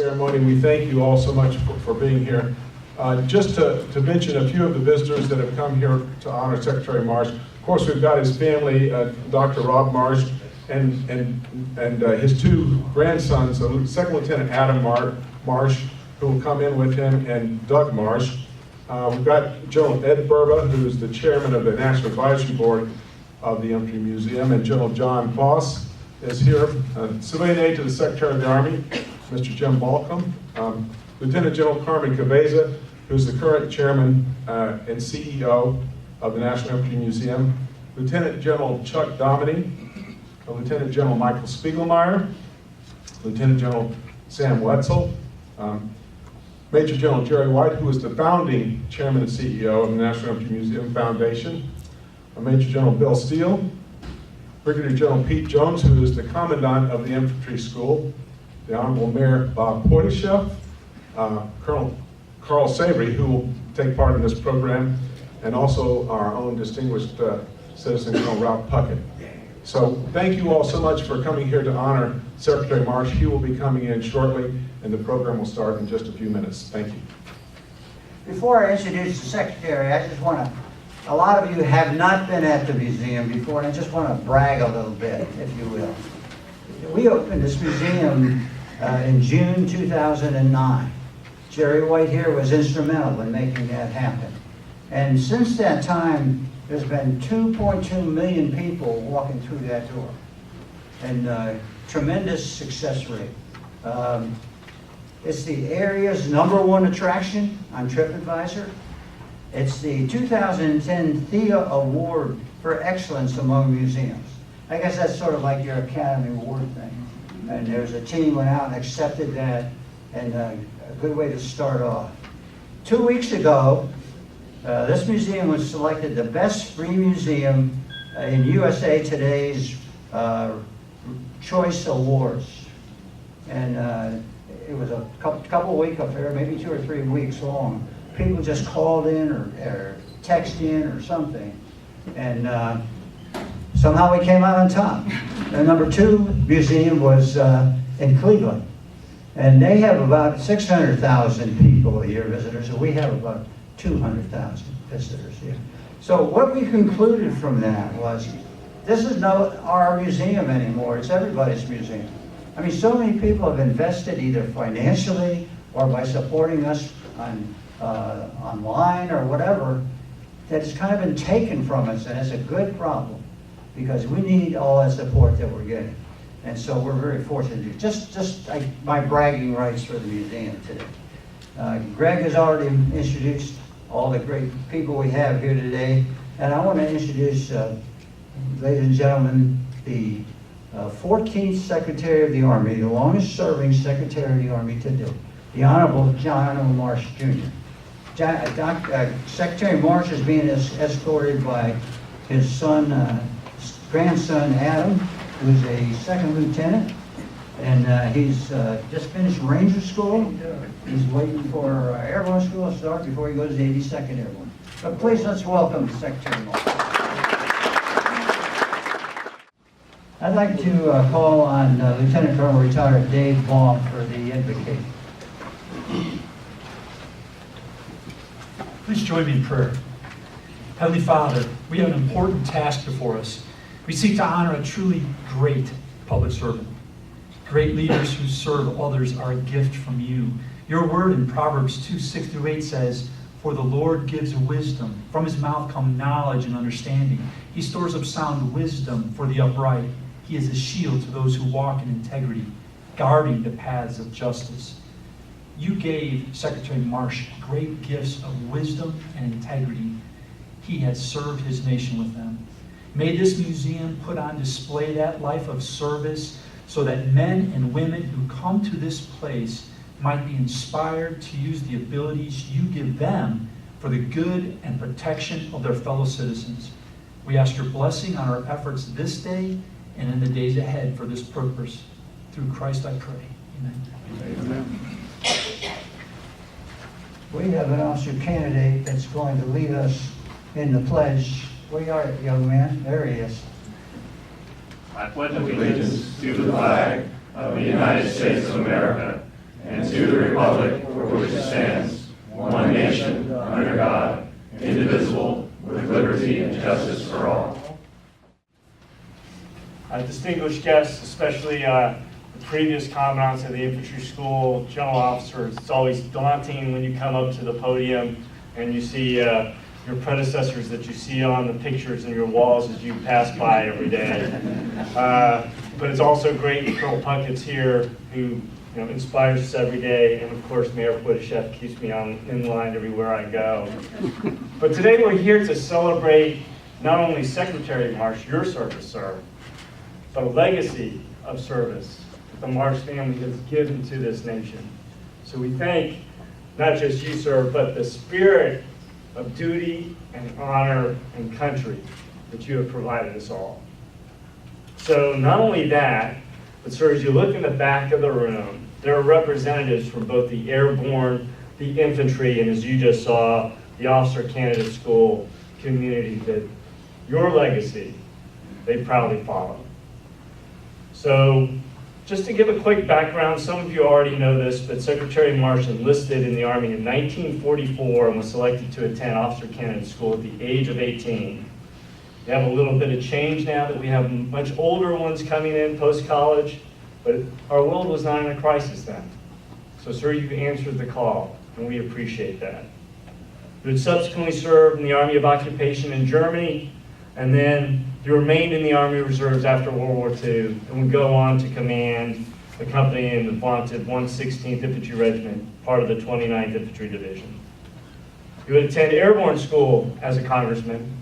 ceremony. We thank you all so much for being here. Just to mention a few of the visitors that have come here to honor Secretary Marsh. Of course, we've got his family, Dr. Rob Marsh, and his two grandsons, Second Lieutenant Adam Marsh, who will come in with him, and Doug Marsh. We've got General Ed Burba, who is the chairman of the National Advisory Board of the Infantry Museum, and General John Foss is here. Civilian aide to the Secretary of the Army, Mr. Jim Balcom. Lieutenant General Carmen Cabeza, who's the current chairman and CEO of the National Infantry Museum. Lieutenant General Chuck Dominy, Lieutenant General Michael Spiegelmeier, Lieutenant General Sam Wetzel, Major General Jerry White, who was the founding chairman and CEO of the National Infantry Museum Foundation, Major General Bill Steele, Brigadier General Pete Jones, who is the commandant of the infantry school, the Honorable Mayor Bob Portisheff, Colonel Carl Savory, who will take part in this program, and also our own distinguished citizen, Colonel Ralph Puckett. So thank you all so much for coming here to honor Secretary Marsh. He will be coming in shortly, and the program will start in just a few minutes. Thank you. Before I introduce the Secretary, I just want to, a lot of you have not been at the museum before, and I just want to brag a little bit, if you will. We opened this museum in June 2009. Jerry White here was instrumental in making that happen. And since that time, there's been 2.2 million people walking through that door. And tremendous success rate. It's the area's #1 attraction on TripAdvisor. It's the 2010 Thea Award for Excellence among museums. I guess that's sort of like your Academy Award thing. And there's a team went out and accepted that, and a good way to start off. 2 weeks ago, this museum was selected the best free museum in USA Today's Choice Awards. And it was a couple week affair, maybe 2 or 3 weeks long. People just called in or texted in or something. And somehow we came out on top. The #2 museum was in Cleveland. And they have about 600,000 people a year visitors, and we have about 200,000 visitors here. So what we concluded from that was, this is not our museum anymore, it's everybody's museum. I mean, so many people have invested either financially or by supporting us on online or whatever, that it's kind of been taken from us, and it's a good problem because we need all that support that we're getting. And so we're very fortunate. Just like my bragging rights for the museum today. Greg has already introduced all the great people we have here today, and I want to introduce, ladies and gentlemen, the 14th Secretary of the Army, the longest serving Secretary of the Army to date, the Honorable John O. Marsh, Jr. Secretary Marsh is being escorted by his grandson Adam, who's a second lieutenant, and he's just finished Ranger School. He's waiting for Airborne School to start before he goes to 82nd Airborne. But please let's welcome Secretary Marsh. I'd like to call on Lieutenant Colonel Retired Dave Baum for the invocation. Please join me in prayer. Heavenly Father, we have an important task before us. We seek to honor a truly great public servant. Great leaders who serve others are a gift from you. Your word in Proverbs 2:6-8 says, "For the Lord gives wisdom. From his mouth come knowledge and understanding. He stores up sound wisdom for the upright. He is a shield to those who walk in integrity, guarding the paths of justice." You gave Secretary Marsh great gifts of wisdom and integrity. He has served his nation with them. May this museum put on display that life of service so that men and women who come to this place might be inspired to use the abilities you give them for the good and protection of their fellow citizens. We ask your blessing on our efforts this day and in the days ahead for this purpose. Through Christ I pray. Amen. Amen. We have an officer candidate that's going to lead us in the pledge. Where are you, young man? There he is. I pledge allegiance to the flag of the United States of America and to the republic for which it stands, one nation, under God, indivisible, with liberty and justice for all. Distinguished guests, especially the previous commandants of the infantry school, general officers, it's always daunting when you come up to the podium and you see your predecessors that you see on the pictures in your walls as you pass by every day. But it's also great Colonel Punkett's here, who inspires us every day, and of course Mayor Podeshef keeps me in line everywhere I go. But today we're here to celebrate not only Secretary Marsh, your service, sir, but a legacy of service that the Marsh family has given to this nation. So we thank not just you, sir, but the spirit of duty and honor and country that you have provided us all. So not only that, but sir, as you look in the back of the room, there are representatives from both the airborne, the infantry, and as you just saw, the officer candidate school community that your legacy they proudly follow. So just to give a quick background, some of you already know this, but Secretary Marsh enlisted in the Army in 1944 and was selected to attend officer candidate school at the age of 18. We have a little bit of change now that we have much older ones coming in post-college, but our world was not in a crisis then. So sir, you answered the call, and we appreciate that. You had subsequently served in the Army of Occupation in Germany, and then you remained in the Army Reserves after World War II, and would go on to command a company in the vaunted 116th Infantry Regiment, part of the 29th Infantry Division. You would attend airborne school as a congressman.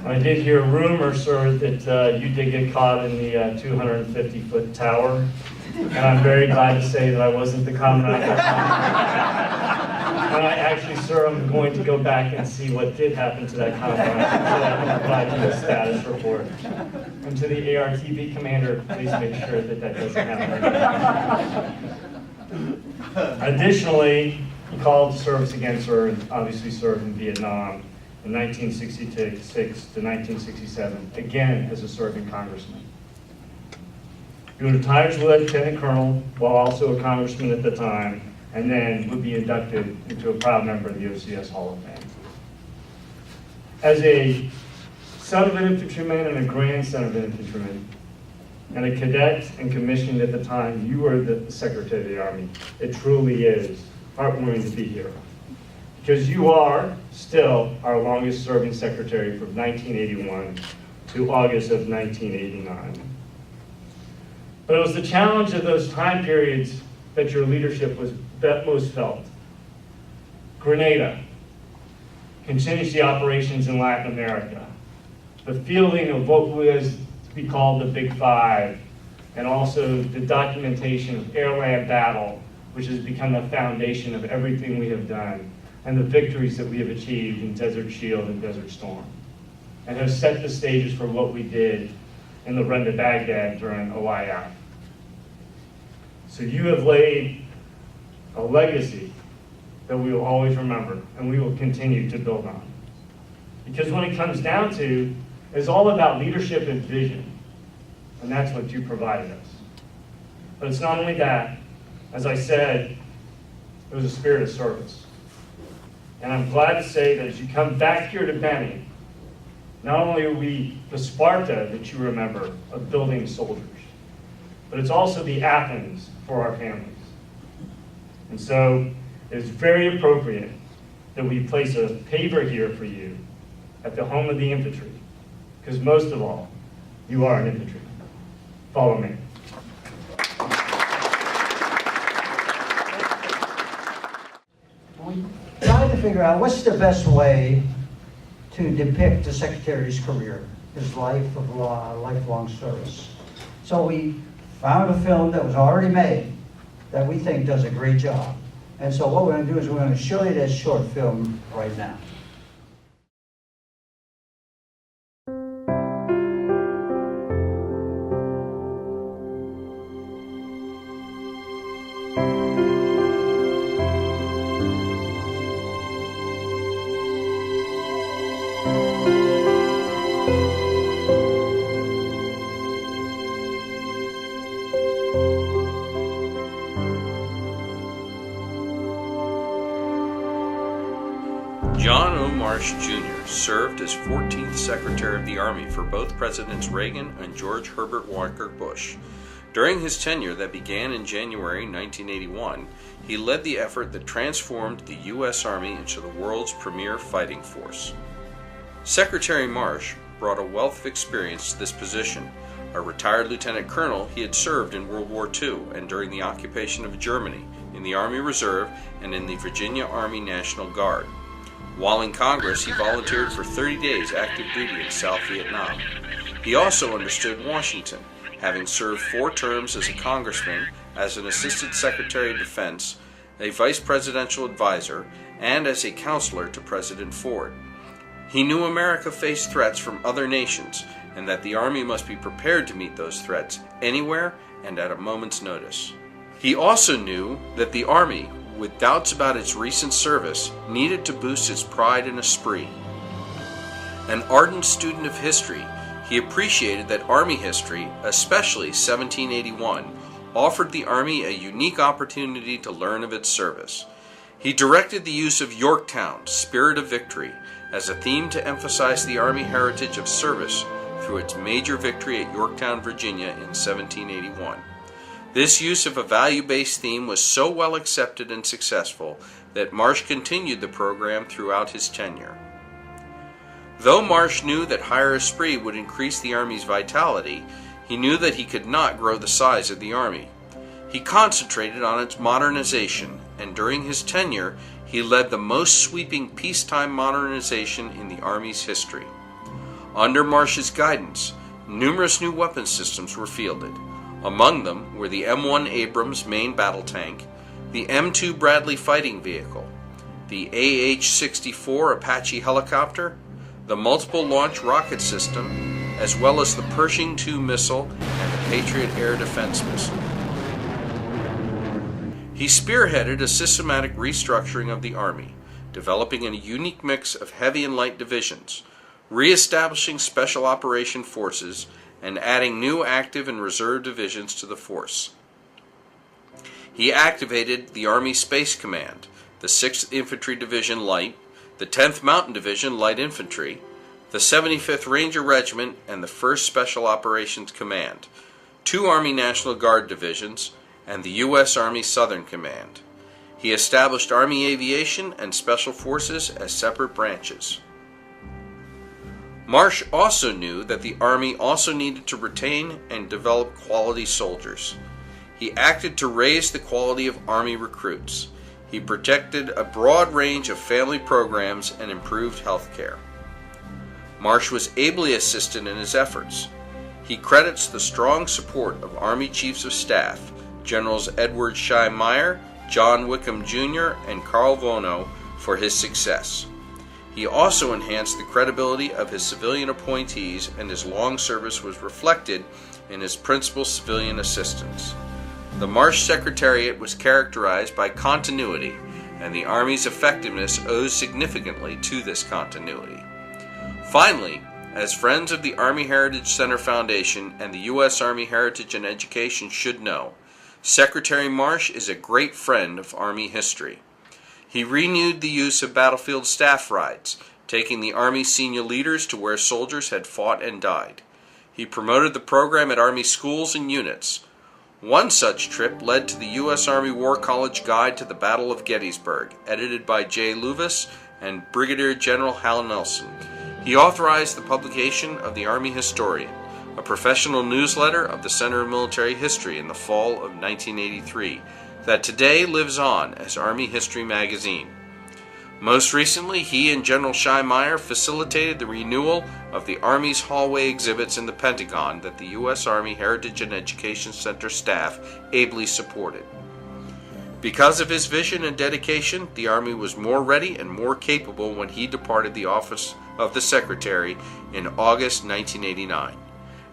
I did hear a rumor, sir, that you did get caught in the 250-foot tower, and I'm very glad to say that I wasn't the commandant at that time. And I actually, sir, I'm going to go back and see what did happen to that commandant, so I can provide you a status report. And to the ARTB commander, please make sure that that doesn't happen. Additionally, you called to service again, sir, and obviously served in Vietnam in 1966 to 1967, again as a serving congressman. You were retired as a lieutenant colonel while also a congressman at the time, and then would be inducted into a proud member of the OCS Hall of Fame. As a son of an infantryman and a grandson of an infantryman, and a cadet and commissioned at the time, you were the Secretary of the Army. It truly is heartwarming to be here, because you are still our longest serving secretary from 1981 to August of 1989. But it was the challenge of those time periods that your leadership was most felt. Grenada, contingency operations in Latin America, the fielding of what was to be called the Big Five, and also the documentation of air-land battle, which has become the foundation of everything we have done, and the victories that we have achieved in Desert Shield and Desert Storm, and have set the stages for what we did in the run to Baghdad during OIF. So you have laid a legacy that we will always remember, and we will continue to build on. Because when it comes down to, it's all about leadership and vision, and that's what you provided us. But it's not only that, as I said, it was a spirit of service. And I'm glad to say that as you come back here to Benny, not only are we the Sparta that you remember of building soldiers, but it's also the Athens for our families. And so it is very appropriate that we place a paver here for you at the home of the infantry, because most of all, you are an infantryman. Follow me. We tried to figure out what's the best way to depict the Secretary's career, his life of lifelong service. So we found a film that was already made that we think does a great job. And so what we're going to do is we're going to show you this short film right now. Marsh, Jr. served as 14th Secretary of the Army for both Presidents Reagan and George Herbert Walker Bush. During his tenure that began in January 1981, he led the effort that transformed the U.S. Army into the world's premier fighting force. Secretary Marsh brought a wealth of experience to this position. A retired lieutenant colonel, he had served in World War II and during the occupation of Germany, in the Army Reserve and in the Virginia Army National Guard. While in Congress, he volunteered for 30 days active duty in South Vietnam. He also understood Washington, having served 4 terms as a congressman, as an assistant secretary of defense, a vice presidential advisor, and as a counselor to President Ford. He knew America faced threats from other nations, and that the Army must be prepared to meet those threats anywhere and at a moment's notice. He also knew that the Army, with doubts about its recent service, needed to boost its pride and esprit. An ardent student of history, he appreciated that Army history, especially 1781, offered the Army a unique opportunity to learn of its service. He directed the use of Yorktown, Spirit of Victory, as a theme to emphasize the Army heritage of service through its major victory at Yorktown, Virginia in 1781. This use of a value-based theme was so well accepted and successful that Marsh continued the program throughout his tenure. Though Marsh knew that higher esprit would increase the Army's vitality, he knew that he could not grow the size of the Army. He concentrated on its modernization, and during his tenure, he led the most sweeping peacetime modernization in the Army's history. Under Marsh's guidance, numerous new weapon systems were fielded. Among them were the M1 Abrams main battle tank, the M2 Bradley fighting vehicle, the AH-64 Apache helicopter, the multiple launch rocket system, as well as the Pershing II missile and the Patriot air defense missile. He spearheaded a systematic restructuring of the Army, developing a unique mix of heavy and light divisions, re-establishing special operation forces, and adding new active and reserve divisions to the force. He activated the Army Space Command, the 6th Infantry Division Light, the 10th Mountain Division Light Infantry, the 75th Ranger Regiment, and the 1st Special Operations Command, 2 Army National Guard divisions, and the U.S. Army Southern Command. He established Army Aviation and Special Forces as separate branches. Marsh also knew that the Army also needed to retain and develop quality soldiers. He acted to raise the quality of Army recruits. He protected a broad range of family programs and improved health care. Marsh was ably assisted in his efforts. He credits the strong support of Army Chiefs of Staff, Generals Edward Schei Meyer, John Wickham Jr., and Carl Vono, for his success. He also enhanced the credibility of his civilian appointees, and his long service was reflected in his principal civilian assistants. The Marsh Secretariat was characterized by continuity, and the Army's effectiveness owes significantly to this continuity. Finally, as friends of the Army Heritage Center Foundation and the U.S. Army Heritage and Education should know, Secretary Marsh is a great friend of Army history. He renewed the use of battlefield staff rides, taking the Army senior leaders to where soldiers had fought and died. He promoted the program at Army schools and units. One such trip led to the U.S. Army War College Guide to the Battle of Gettysburg, edited by J. Luvis and Brigadier General Hal Nelson. He authorized the publication of the Army Historian, a professional newsletter of the Center of Military History in the fall of 1983, that today lives on as Army History Magazine. Most recently, he and General Schei Meyer facilitated the renewal of the Army's hallway exhibits in the Pentagon that the U.S. Army Heritage and Education Center staff ably supported. Because of his vision and dedication, the Army was more ready and more capable when he departed the office of the Secretary in August 1989.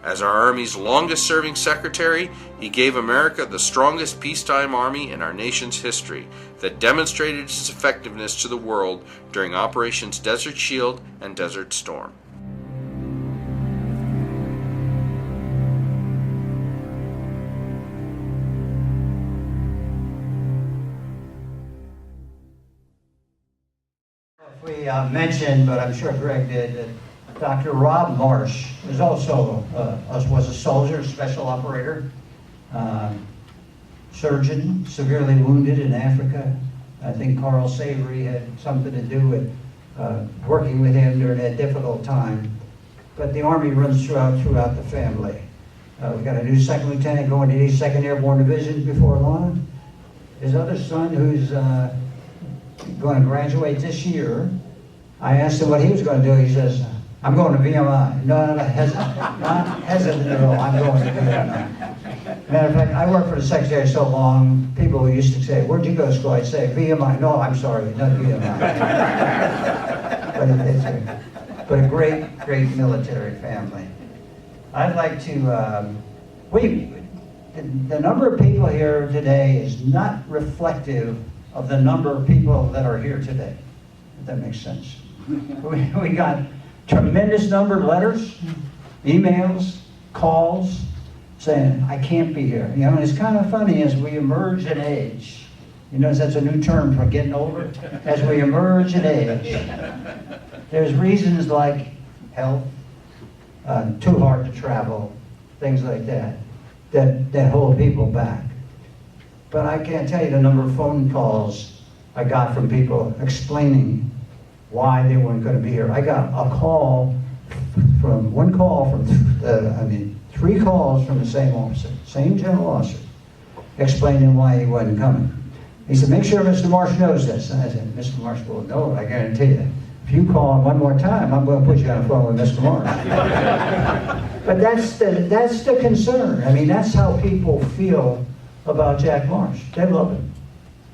As our Army's longest-serving Secretary, he gave America the strongest peacetime Army in our nation's history that demonstrated its effectiveness to the world during Operations Desert Shield and Desert Storm. If we mention, but I'm sure Greg did, that Dr. Rob Marsh is also was a soldier, special operator, surgeon, severely wounded in Africa. I think Carl Savory had something to do with working with him during that difficult time. But the Army runs throughout the family. We've got a new second lieutenant going to the 2nd Airborne Division before long. His other son, who's going to graduate this year, I asked him what he was going to do. He says, I'm going to VMI. Not hesitant at all. I'm going to VMI. Matter of fact, I worked for the Secretary so long, people used to say, where'd you go to school? I'd say, VMI. No, I'm sorry, not VMI. but a great military family. I'd like to, the number of people here today is not reflective of the number of people that are here today, if that makes sense. We got tremendous number of letters, emails, calls, saying, I can't be here. You know, and it's kind of funny as we emerge in age. You notice that's a new term for getting older? As we emerge in age, there's reasons like health, too hard to travel, things like that hold people back. But I can't tell you the number of phone calls I got from people explaining why they weren't going to be here. I got three calls from the same officer, same general officer, explaining why he wasn't coming. He said, make sure Mr. Marsh knows this. And I said, Mr. Marsh will know it, I guarantee you. If you call him one more time, I'm going to put you on the phone with Mr. Marsh. But that's the concern. I mean, that's how people feel about Jack Marsh. They love him,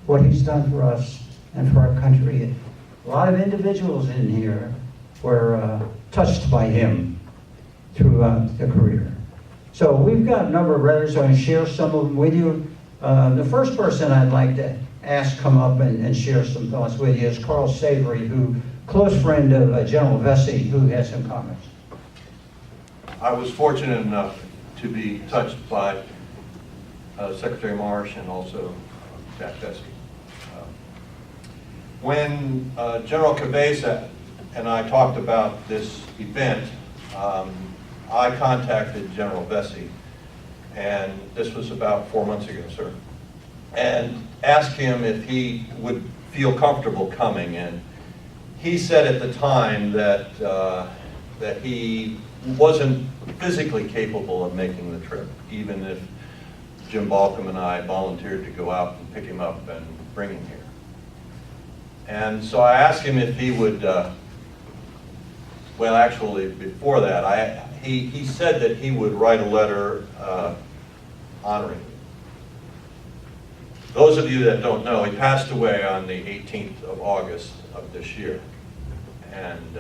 what he's done for us and for our country. A lot of individuals in here were touched by him throughout the career. So we've got a number of letters, so I'm going to share some of them with you. The first person I'd like to ask come up and share some thoughts with you is Carl Savory, who close friend of General Vesey, who has some comments. I was fortunate enough to be touched by Secretary Marsh and also Jack Vesey. When General Cabeza and I talked about this event, I contacted General Vesey, and this was about 4 months ago, sir, and asked him if he would feel comfortable coming. And he said at the time that that he wasn't physically capable of making the trip, even if Jim Balcom and I volunteered to go out and pick him up and bring him here. And so I asked him if he would, well, actually, before that, he said that he would write a letter honoring me. Those of you that don't know, he passed away on the 18th of August of this year. And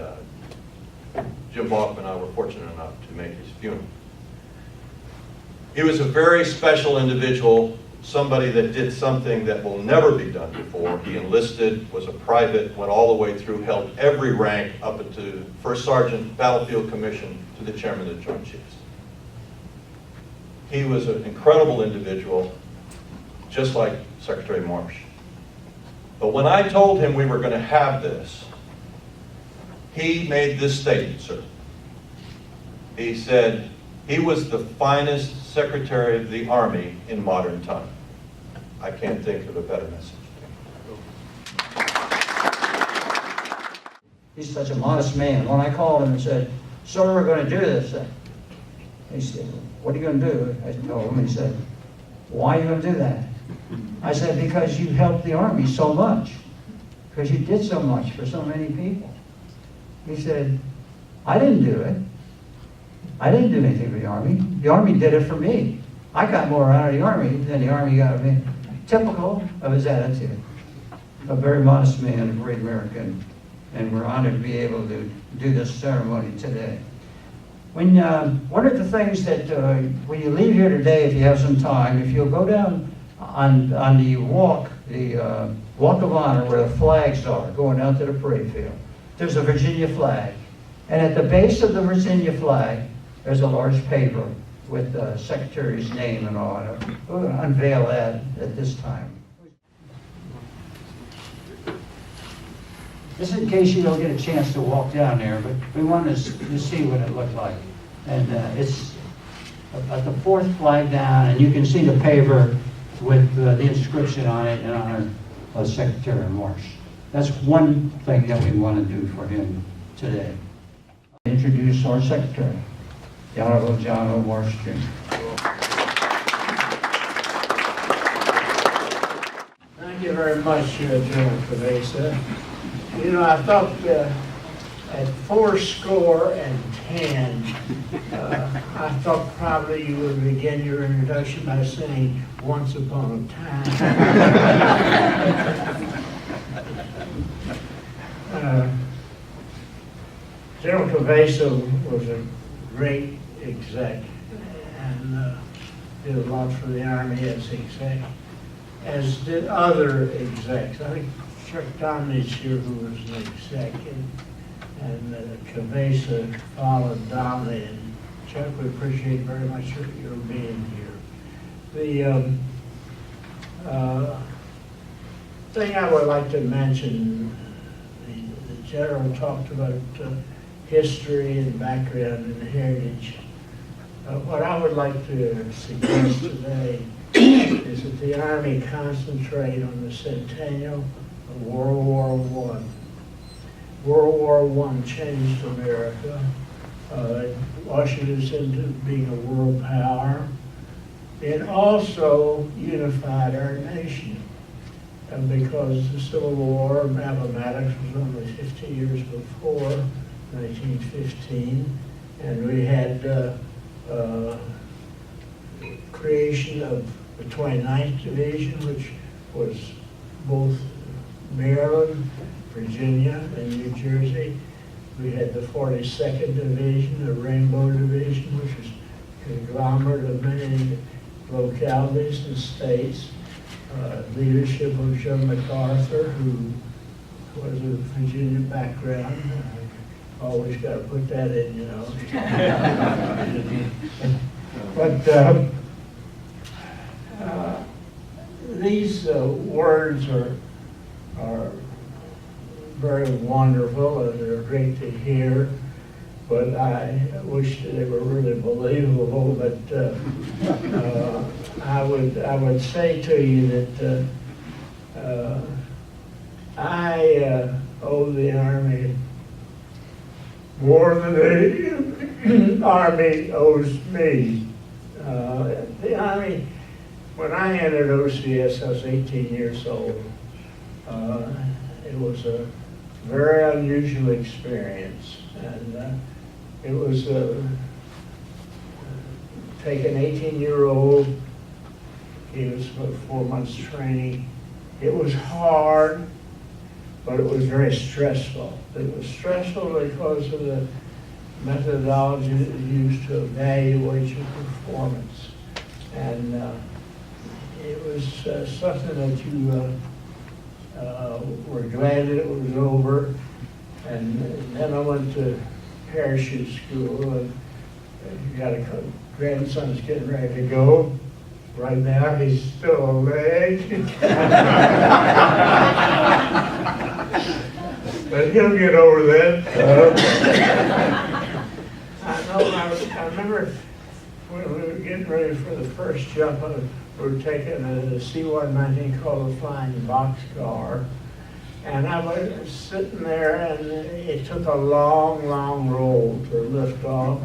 Jim Balcom and I were fortunate enough to make his funeral. He was a very special individual, somebody that did something that will never be done before. He enlisted, was a private, went all the way through, held every rank up into First Sergeant, Battlefield Commission, to the Chairman of the Joint Chiefs. He was an incredible individual, just like Secretary Marsh. But when I told him we were going to have this, he made this statement, sir. He said he was the finest Secretary of the Army in modern time. I can't think of a better message. He's such a modest man. When I called him and said, sir, we're going to do this, he said, what are you going to do? I told him, he said, why are you going to do that? I said, because you helped the Army so much. Because you did so much for so many people. He said, I didn't do it. I didn't do anything for the Army. The Army did it for me. I got more out of the Army than the Army got of me. Typical of his attitude. A very modest man, a great American, and we're honored to be able to do this ceremony today. When one of the things that when you leave here today, if you have some time, if you'll go down on the walk of honor where the flags are, going out to the parade field, there's a Virginia flag, and at the base of the Virginia flag, there's a large paper with the Secretary's name and all. We'll unveil that at this time. just in case you don't get a chance to walk down there, but we wanted to see what it looked like. And it's at the 4th flag down, and you can see the paver with the inscription on it in honor of Secretary Marsh. That's one thing that we want to do for him today. Introduce our secretary, the Honorable John O. Marsh, Jr. Thank you very much, General Cabeza. You know, I thought at 410, I thought probably you would begin your introduction by saying, "Once upon a time." General Cabeza was a great exec and did a lot for the Army as exec, as did other execs. I think Chuck Domney's here, who was an exec, and Cabeza followed Domney. And Chuck, we appreciate very much your being here. The thing I would like to mention, the general talked about history and background and heritage. What I would like to suggest today is that the Army concentrate on the centennial of World War I. World War I changed America, ushered us into being a world power, and also unified our nation. And because the Civil War, mathematics was only 50 years before, 1915, and we had creation of the 29th Division, which was both Maryland, Virginia, and New Jersey. We had the 42nd Division, the Rainbow Division, which was a conglomerate of many localities and states. Leadership of Joe MacArthur, who was a Virginia background. Always got to put that in, you know. But these words are very wonderful and they're great to hear. But I wish they were really believable. But I would say to you that I owe the Army more than the Army owes me. The Army, when I entered OCS, I was 18 years old. It was a very unusual experience. And it was take an 18-year-old, he was about 4 months training. It was hard, but it was very stressful. It was stressful because of the methodology that was used to evaluate your performance. And it was something that you were glad that it was over. And then I went to parachute school, and you got a grandson's getting ready to go. Right now, he's still a leg. But he'll get over that. I remember when we were getting ready for the first jump, we were taking a C-119 called the Flying Boxcar. And I was sitting there, and it took a long, long roll to lift off.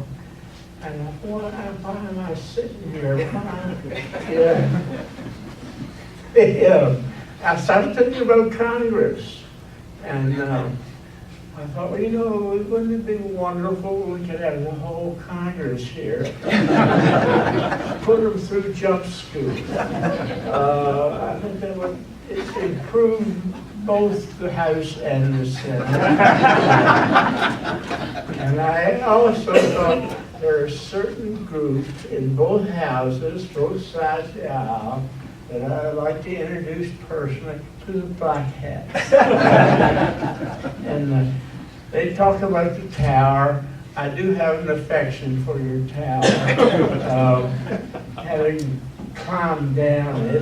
And I thought, why am I sitting here? I started thinking about Congress. And I thought, well, you know, wouldn't it be wonderful if we could have the whole Congress here? Put them through jump school. I think that would improve both the House and the Senate. And I also thought there are certain groups in both houses, both sides of the aisle, that I'd like to introduce personally to the black hats. And they talk about the tower. I do have an affection for your tower. Having climbed down it.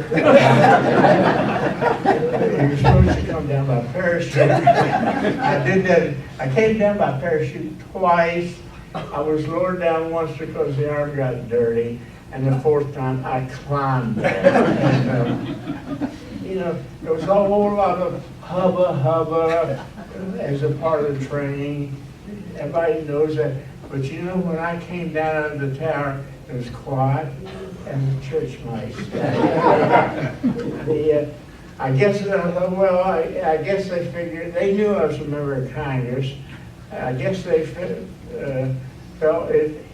You're supposed to come down by parachute. I did that. I came down by parachute twice. I was lowered down once because the arm got dirty, and the fourth time I climbed down. And, you know, there was a whole lot of hubba as a part of the training. Everybody knows that. But you know, when I came down out of the tower, it was quiet and church mice. I guess, well, I guess they figured, they knew I was a member of Congress. I guess they felt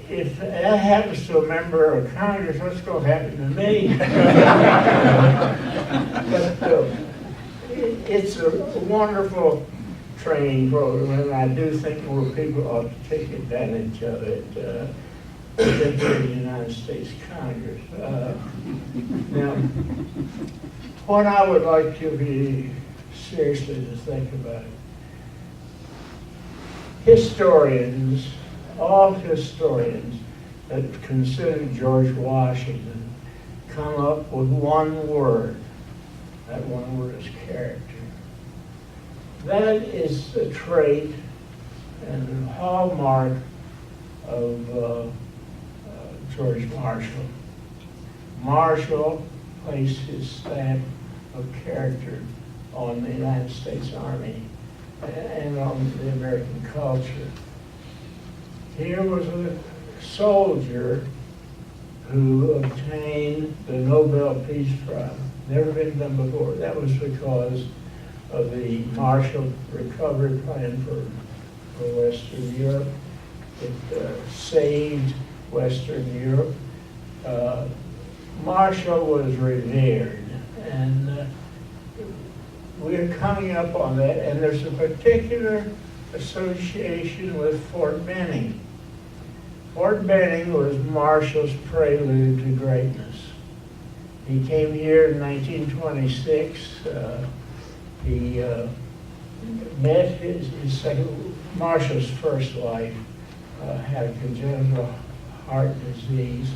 if that happens to a member of Congress, what's going to happen to me? But it's a wonderful training program, and I do think more people ought to take advantage of it than the United States Congress. Now, what I would like you to be seriously to think about, historians, all historians that consider George Washington come up with one word. That one word is character. That is a trait and a hallmark of George Marshall. Marshall placed his stamp of character on the United States Army and on the American culture. Here was a soldier who obtained the Nobel Peace Prize. Never been done before. That was because of the Marshall Recovery Plan for Western Europe. It saved Western Europe. Marshall was revered, and we're coming up on that, and there's a particular association with Fort Benning. Fort Benning was Marshall's prelude to greatness. He came here in 1926. He met his second, Marshall's first wife, had a congenital heart disease,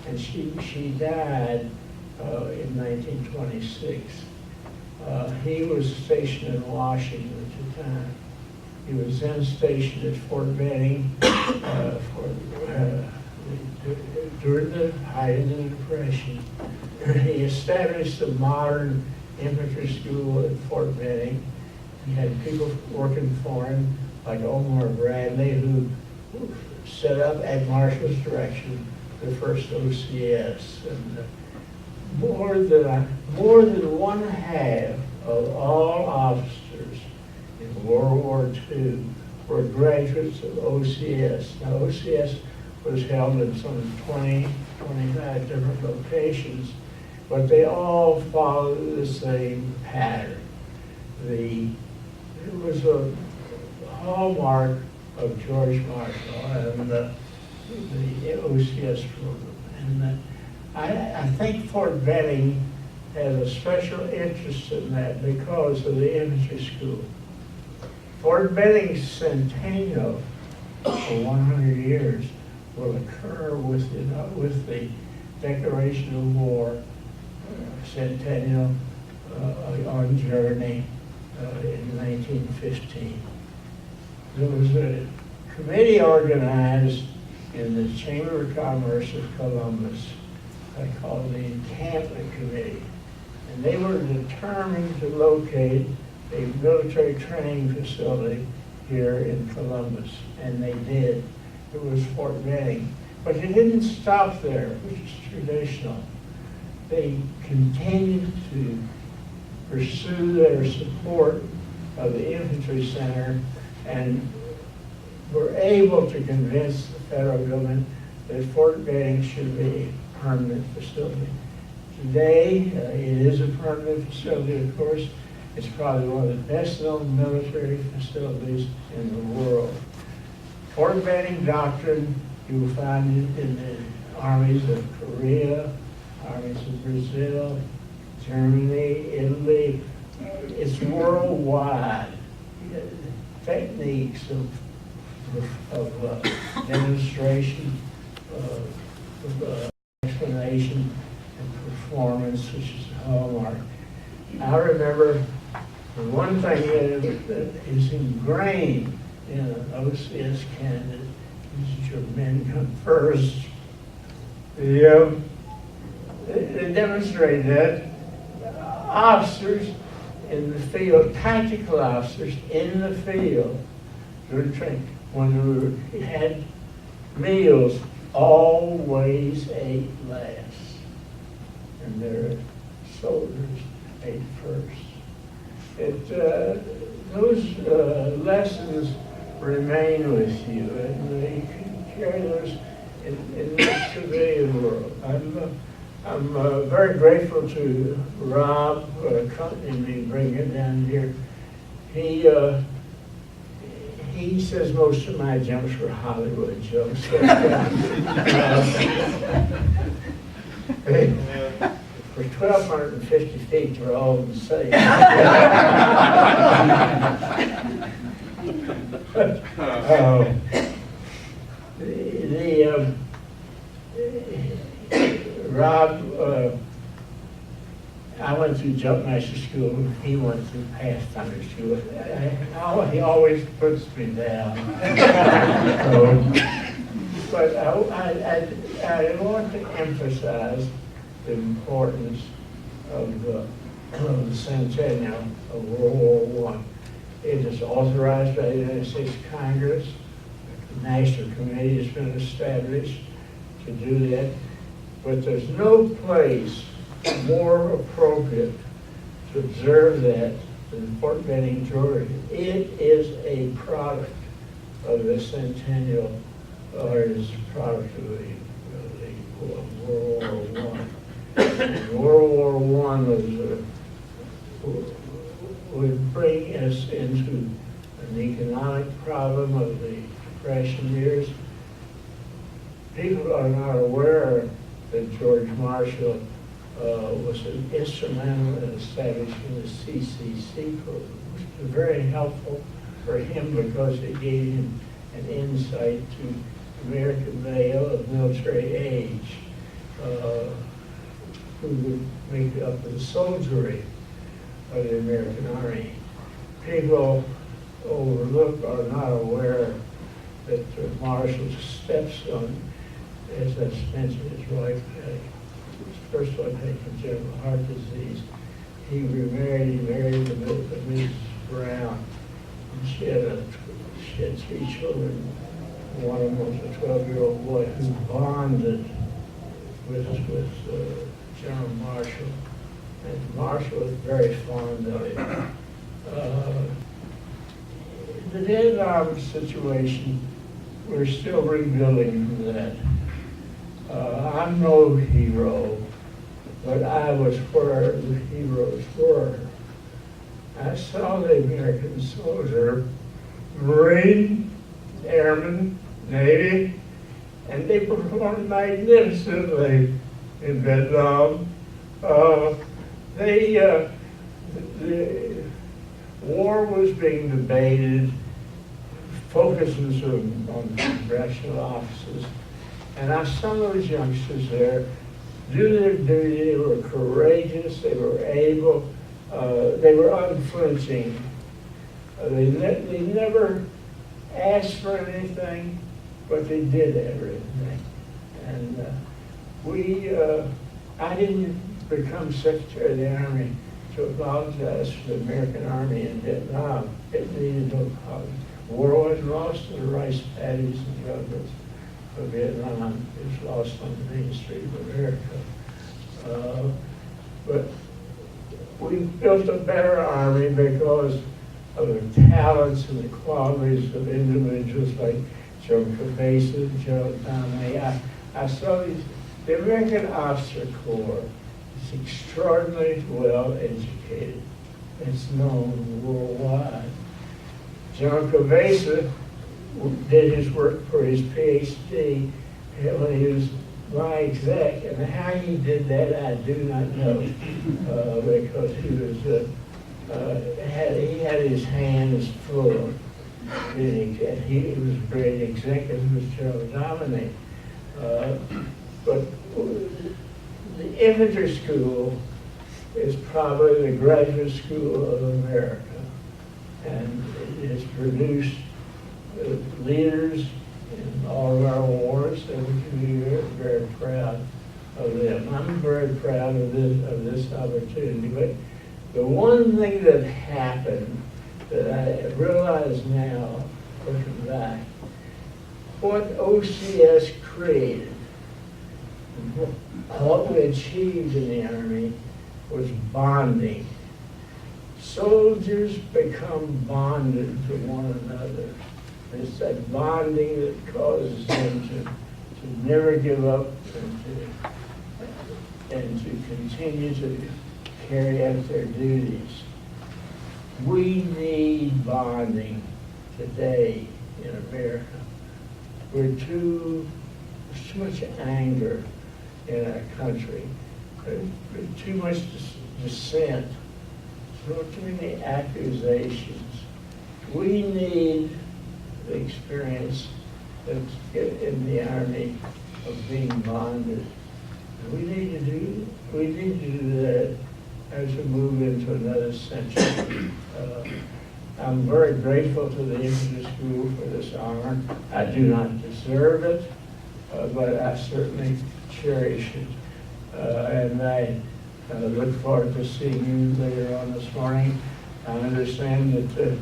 and she died in 1926. He was stationed in Washington at the time. He was then stationed at Fort Benning during the height of the Depression. He established a modern infantry school at Fort Benning. He had people working for him, like Omar Bradley, who set up at Marshall's direction the first OCS. And more than one half of all officers in World War II were graduates of OCS. Now, OCS was held in some 20, 25 different locations, but they all followed the same pattern. It was a hallmark of George Marshall and the OCS program. And I think Fort Benning has a special interest in that because of the infantry school. Fort Benning's centennial for 100 years will occur with the Declaration of War centennial on Journey in 1915. There was a committee organized in the Chamber of Commerce of Columbus called the Encampment Committee. And they were determined to locate a military training facility here in Columbus, and they did. It was Fort Benning. But it didn't stop there, which is traditional. They continued to pursue their support of the Infantry Center and were able to convince the federal government that Fort Benning should be a permanent facility. Today, it is a permanent facility, of course. It's probably one of the best-known military facilities in the world. Fort Benning doctrine, you will find it in the armies of Korea, armies of Brazil, Germany, Italy. It's worldwide. Techniques of demonstration, of explanation, and performance, which is a hallmark. I remember the one thing that is ingrained in an OCS candidate is your men come first. They demonstrated that officers in the field, tactical officers in the field, during training, when we had meals, always ate last. And their soldiers ate first. Those lessons remain with you, and you can carry those in the civilian world. I'm very grateful to Rob accompanying me, bringing it down here. He says most of my jumps were Hollywood jumps. For 1,250 feet, they're all the same. Rob, I went through jump master school. He went through Pathfinder school. He always puts me down. But I want to emphasize the importance of the centennial of World War I. It is authorized by the United States Congress. The National Committee has been established to do that. But there's no place more appropriate to observe that than Fort Benning, Georgia. It is a product of the centennial, or it is a product of the World War I. World War I would bring us into an economic problem of the Depression years. People are not aware that George Marshall was instrumental in establishing the CCC program, which was very helpful for him because it gave him an insight to American male of military age who would make up the soldiery of the American Army. People overlook or not aware that Marshall's stepson, as I mentioned, his wife had first one had congenital heart disease. He married Mrs. Brown. And she had 3 children. One of them was a 12-year-old boy who bonded with General Marshall. And Marshall was very fond of him. The Vietnam situation, we're still rebuilding from that. I'm no hero, but I was where the heroes were. I saw the American soldier, Marine, Airman, Navy, and they performed magnificently in Vietnam. The war was being debated, focuses on congressional offices, and I saw those youngsters there do their duty. They were courageous, they were able, they were unflinching. They never asked for anything, but they did everything. And I didn't become Secretary of the Army to apologize for the American Army in Vietnam. It needed no apology. War was lost to the rice paddies and jugglers of Vietnam. It was lost on the main street of America. But we built a better army because of the talents and the qualities of individuals like Joe Cabeza, Joe Donnelly. I saw the American Officer Corps is extraordinarily well educated. It's known worldwide. Joe Cabeza did his work for his PhD when he was my exec, and how he did that I do not know, because he had his hands full. He was a great executive, was Joe Dominic. But the infantry school is probably the graduate school of America. And it has produced leaders in all of our wars, and we can be very, very proud of them. I'm very proud of this opportunity. But the one thing that happened that I realize now, looking back, what OCS created, what we achieved in the Army was bonding. Soldiers become bonded to one another. It's that bonding that causes them to never give up and to continue to carry out their duties. We need bonding today in America. There's too much anger in our country. There's too much dissent. Too many accusations. We need the experience that's in the Army of being bonded. We need to do that as we move into another century. I'm very grateful to the Infantry School for this honor. I do not deserve it, but I certainly cherish it. And I look forward to seeing you later on this morning. I understand that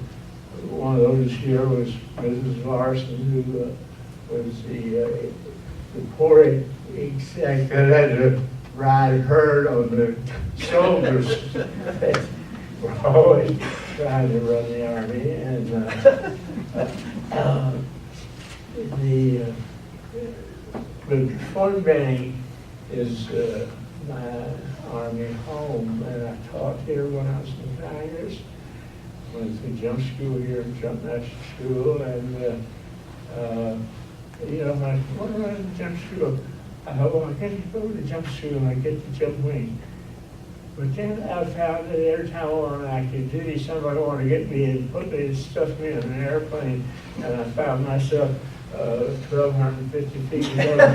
one of those here was Mrs. Larson, who was the poor exec that had to ride herd on the shoulders. We're always trying to run the Army, and the Fort Benning is my Army home, and I taught here when I was in Congress. Went to jump school here, jump national school, and when I went to jump school, I thought, well, I can't go to jump school and I get to jump wing. But then I found that every time I went on active duty, somebody wanted to get me and put me and stuff me in an airplane, and I found myself 1,250 feet above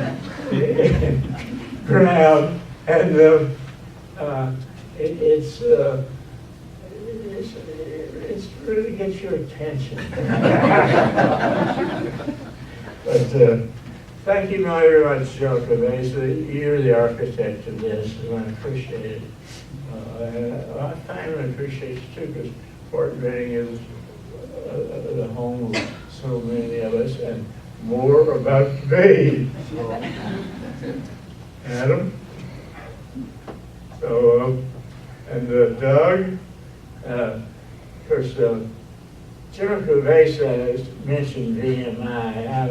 the ground, and it's really gets your attention. But thank you very much, General Cabeza. You're the architect of this, and I appreciate it. And I finally appreciate it too, because Fort Benning is the home of so many of us, and more about to be. Adam? So, and Doug? Of course, General Cabeza has mentioned VMI. I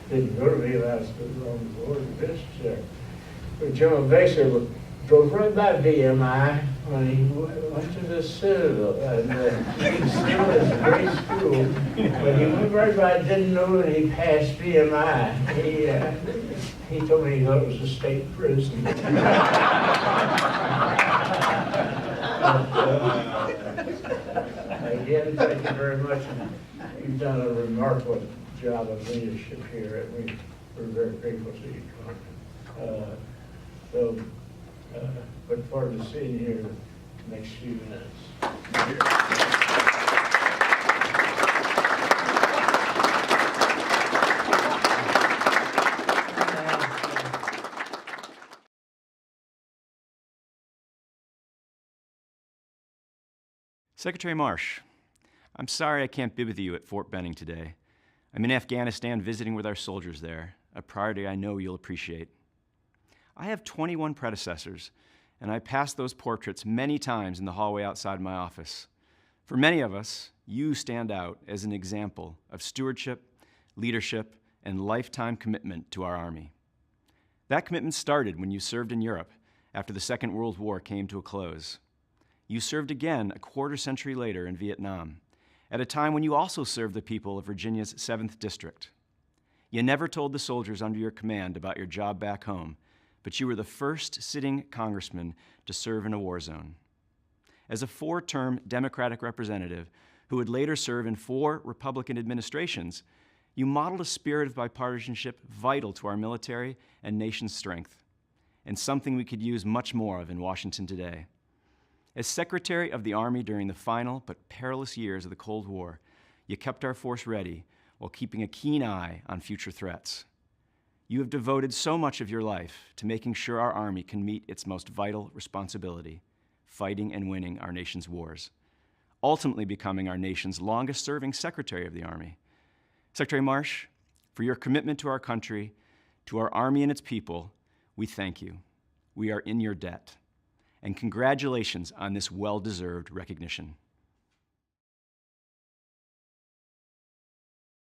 didn't go to VMI, I was on the board of this chair. But General Cabeza drove right by VMI when he went to the Citadel. And the Citadel is a great school, but he went right by, didn't know that he passed VMI. He told me he thought it was a state prison. Again, thank you very much. You've done a remarkable job of leadership here, and we're very grateful to you, Carmen. Look forward to seeing you in the next few minutes. Secretary Marsh, I'm sorry I can't be with you at Fort Benning today. I'm in Afghanistan visiting with our soldiers there, a priority I know you'll appreciate. I have 21 predecessors, and I passed those portraits many times in the hallway outside my office. For many of us, you stand out as an example of stewardship, leadership, and lifetime commitment to our Army. That commitment started when you served in Europe after the Second World War came to a close. You served again a quarter century later in Vietnam, at a time when you also served the people of Virginia's 7th District. You never told the soldiers under your command about your job back home, but you were the first sitting congressman to serve in a war zone. As a 4-term Democratic representative who would later serve in 4 Republican administrations, you modeled a spirit of bipartisanship vital to our military and nation's strength. and something we could use much more of in Washington today. As Secretary of the Army during the final but perilous years of the Cold War, you kept our force ready while keeping a keen eye on future threats. You have devoted so much of your life to making sure our Army can meet its most vital responsibility, fighting and winning our nation's wars, ultimately becoming our nation's longest-serving Secretary of the Army. Secretary Marsh, for your commitment to our country, to our Army and its people, we thank you. We are in your debt. And congratulations on this well-deserved recognition.